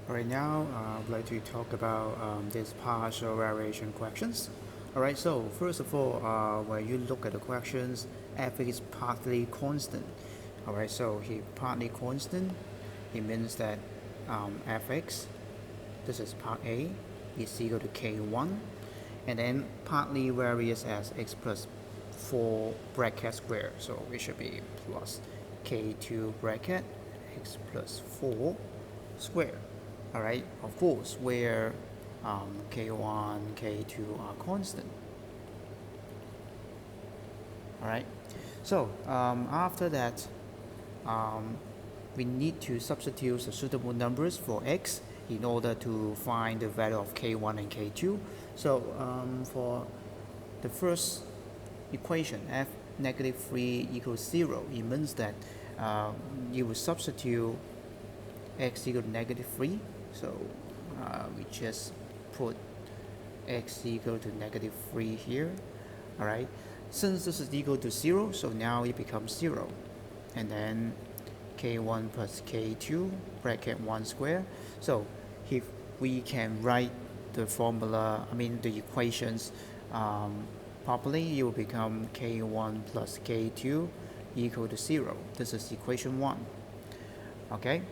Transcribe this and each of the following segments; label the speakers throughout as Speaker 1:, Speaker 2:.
Speaker 1: Alright, now I'd like to talk about these partial variation questions. Alright, so first of all, when you look at the questions, f is partly constant. Alright, so here partly constant, it means that fx, this is part A, is equal to k1, and then partly varies as x plus 4 bracket square, so it should be plus k2 bracket x plus 4 square. Alright, of course, where k1, k2 are constant. Alright, so after that, we need to substitute the suitable numbers for x in order to find the value of k1 and k2. So for the first equation, f negative 3 equals 0, it means that you will substitute x equal to negative 3. So we just put x equal to negative 3 here. Alright, since this is equal to 0, so now it becomes 0. And then k1 plus k2 bracket 1 square. So if we can write the formula, the equations properly, it will become k1 plus k2 equal to 0. This is equation 1. Okay,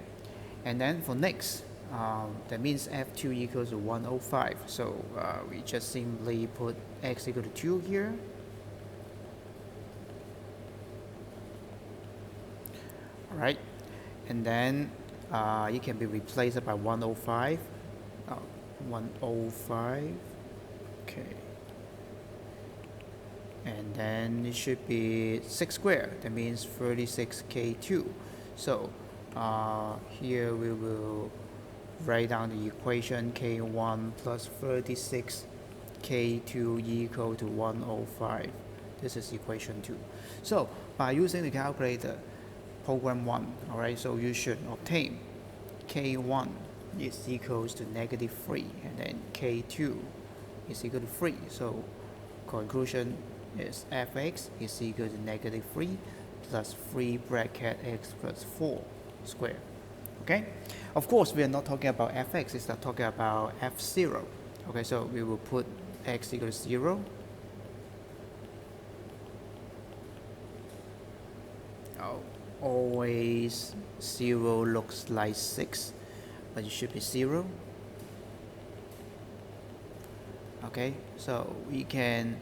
Speaker 1: and then for next, that means f2 equals to 105. So we just simply put x equal to 2 here. Alright, and then it can be replaced by 105. 105. Okay. And then it should be 6 squared. That means 36k2. So here we will write down the equation k1 plus 36k2 equal to 105. This is equation 2. So by using the calculator, program 1, alright, so you should obtain k1 is equals to negative 3, and then k2 is equal to 3. So conclusion is fx is equal to negative 3 plus 3 bracket x plus 4 square. Okay, of course we are not talking about fx, it's not talking about f0. Okay, so we will put x equal to 0. Always 0 looks like 6, but it should be 0. Okay, so we can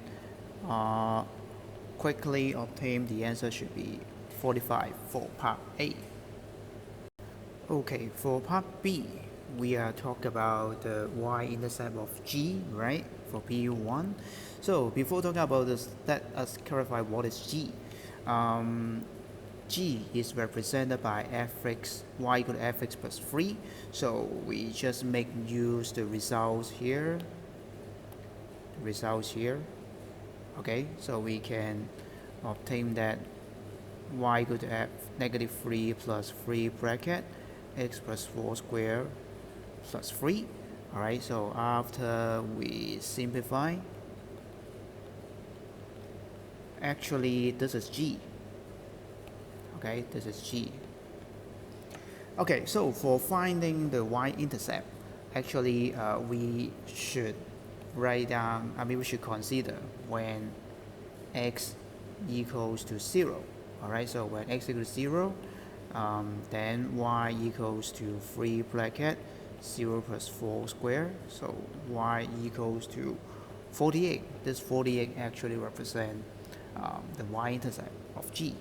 Speaker 1: quickly obtain the answer should be 45 for part A. Okay, for part B, we are talking about the Y-intercept of G, right, for PU1. So before talking about this, let us clarify what is G. G is represented by fx, y equal to fx plus 3. So we just make use the results here. Okay, so we can obtain that y equal to f negative 3 plus 3 bracket x plus 4 square plus 3. Alright, so after we simplify, actually this is G. Okay, this is G. Okay, so for finding the y-intercept, actually we should write down, we should consider when x equals to 0. Alright, so when x equals to 0, then y equals to 3 bracket 0 plus 4 square. So y equals to 48. This 48 actually represents the y-intercept of G.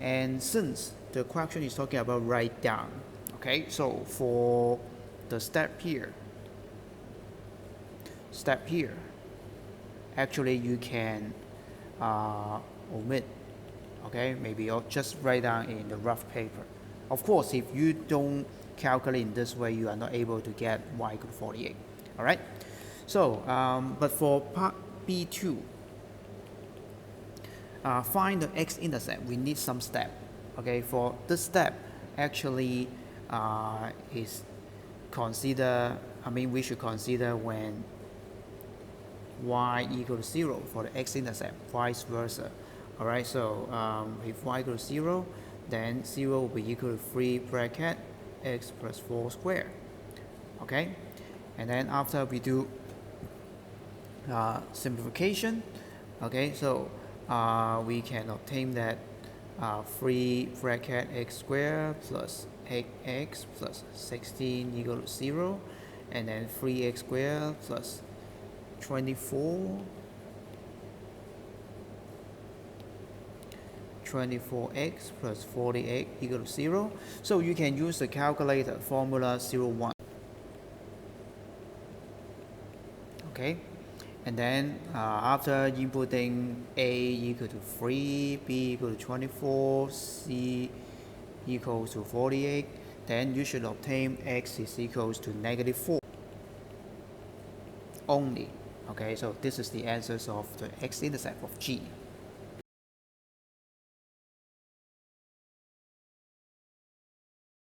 Speaker 1: And since the question is talking about write down, okay, so for the step here, actually you can omit, okay, maybe I'll just write down in the rough paper. Of course, if you don't calculate in this way, you are not able to get y equal to 48. All right, so but for part B2, find the x-intercept, we need some step. Okay, for this step, actually is consider, we should consider when y equal to 0 for the x-intercept, vice versa. Alright, so if y equal to 0, then 0 will be equal to 3 bracket x plus 4 squared. Okay, and then after we do simplification, okay, so we can obtain that 3 bracket x squared plus 8x plus 16 equal to 0, and then 3x squared plus 24 24x plus 48 equal to 0. So you can use the calculator formula 01. Okay, and then after inputting a equal to 3, b equal to 24, c equals to 48, then you should obtain x is equals to -4 only. Okay, so this is the answers of the x-intercept of G.